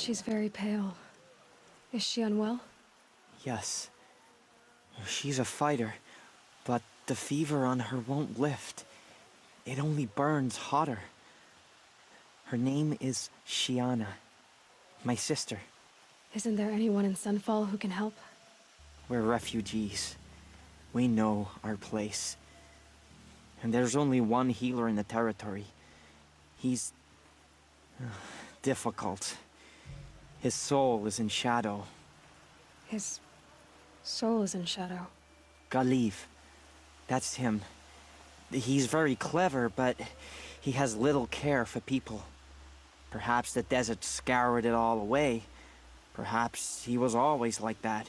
She's very pale. Is she unwell? Yes. She's a fighter, but the fever on her won't lift. It only burns hotter. Her name is Shiana, my sister. Isn't there anyone in Sunfall who can help? We're refugees. We know our place. And there's only one healer in the territory. He's... difficult. His soul is in shadow. His soul is in shadow. Galiv. That's him. He's very clever, but he has little care for people. Perhaps the desert scoured it all away. Perhaps he was always like that.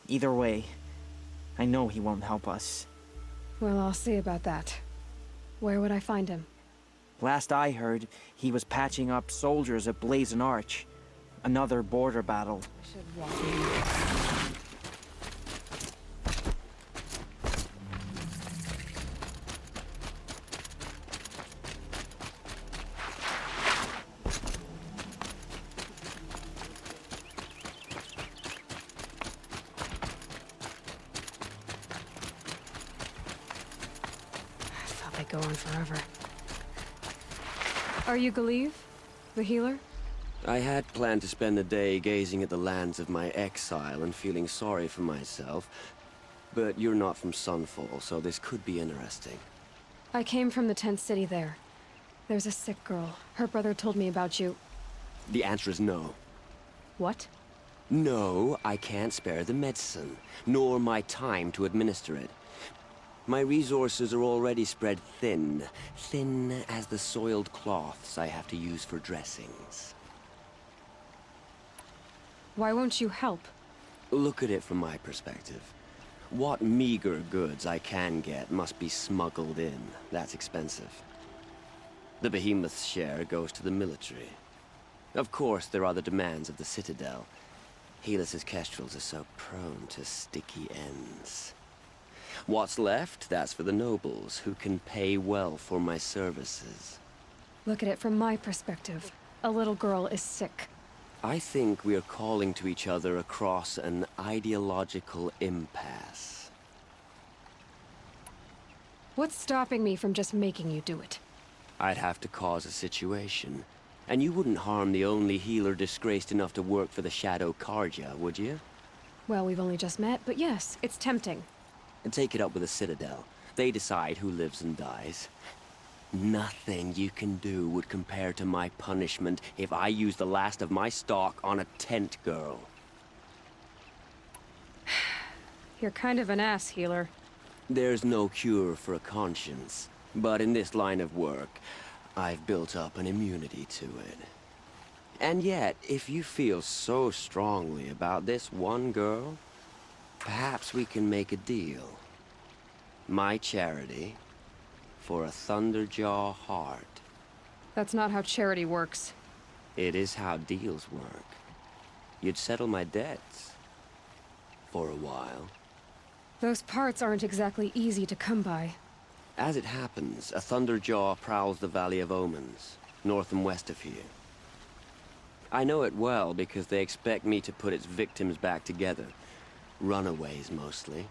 Either way, I know he won't help us. Well, I'll see about that. Where would I find him? Last I heard, he was patching up soldiers at Blazon Arch. Another border battle. I should walk in. I thought they'd go on forever. Are you Galiv? The healer? I had planned to spend the day gazing at the lands of my exile and feeling sorry for myself, but you're not from Sunfall, so this could be interesting. I came from the tent city there. There's a sick girl. Her brother told me about you. The answer is no. What? No, I can't spare the medicine, nor my time to administer it. My resources are already spread thin, thin as the soiled cloths I have to use for dressings. Why won't you help? Look at it from my perspective. What meager goods I can get must be smuggled in. That's expensive. The Behemoth's share goes to the military. Of course, there are the demands of the Citadel. Helis' kestrels are so prone to sticky ends. What's left, that's for the nobles, who can pay well for my services. Look at it from my perspective. A little girl is sick. I think we are calling to each other across an ideological impasse. What's stopping me from just making you do it? I'd have to cause a situation. And you wouldn't harm the only healer disgraced enough to work for the Shadow Carja, would you? Well, we've only just met, but yes, it's tempting. And take it up with the Citadel. They decide who lives and dies. Nothing you can do would compare to my punishment if I use the last of my stock on a tent girl. You're kind of an ass, healer. There's no cure for a conscience, but in this line of work, I've built up an immunity to it. And yet, if you feel so strongly about this one girl, perhaps we can make a deal. My charity for a Thunderjaw heart. That's not how charity works. It is how deals work. You'd settle my debts. For a while. Those parts aren't exactly easy to come by. As it happens, a Thunderjaw prowls the Valley of Omens, north and west of here. I know it well because they expect me to put its victims back together. Runaways, mostly.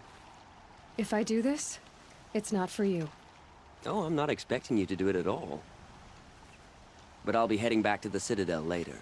If I do this, it's not for you. Oh, I'm not expecting you to do it at all. But I'll be heading back to the Citadel later.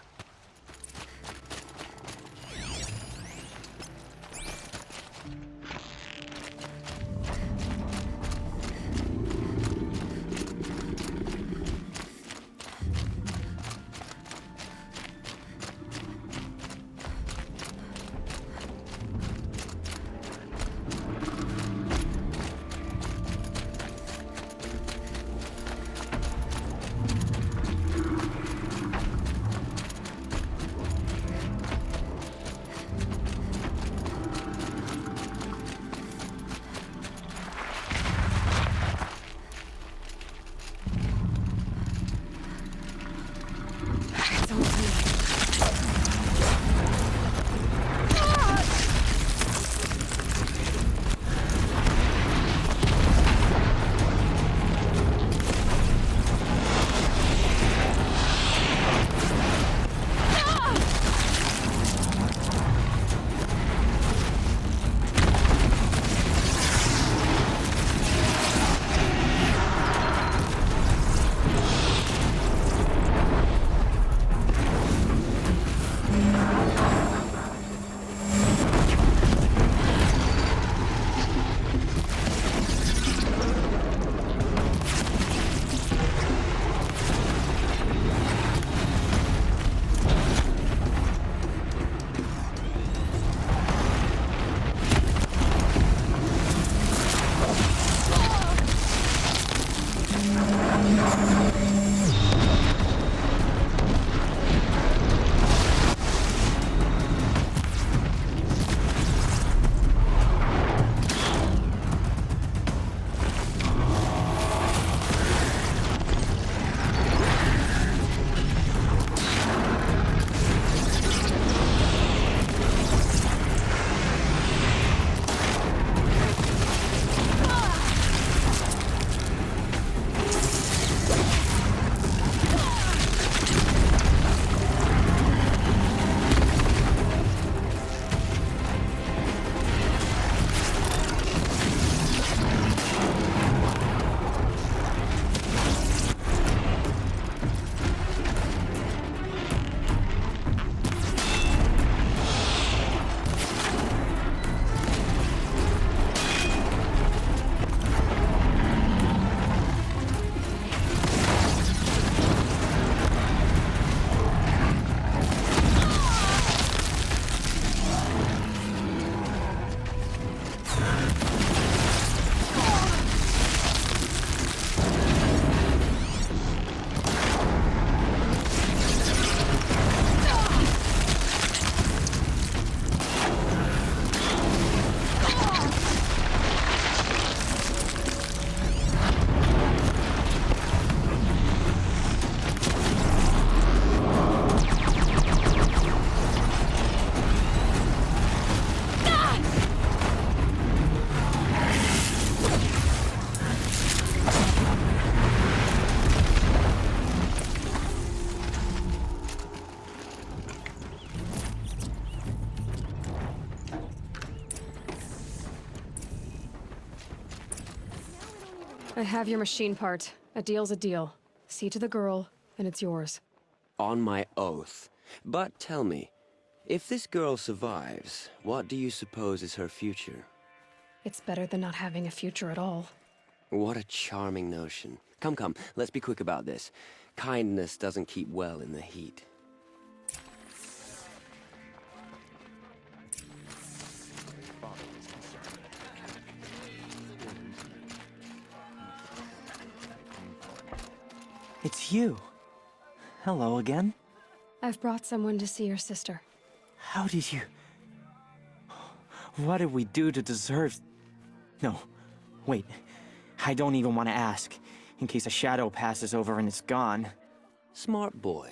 I have your machine part. A deal's a deal. See to the girl, and it's yours. On my oath. But tell me, if this girl survives, what do you suppose is her future? It's better than not having a future at all. What a charming notion. Come, come, let's be quick about this. Kindness doesn't keep well in the heat. It's you. Hello again. I've brought someone to see your sister. How did you... What did we do to deserve... No, wait. I don't even want to ask, in case a shadow passes over and it's gone. Smart boy.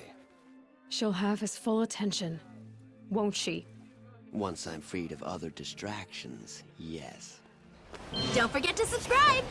She'll have his full attention, won't she? Once I'm freed of other distractions, yes. Don't forget to subscribe!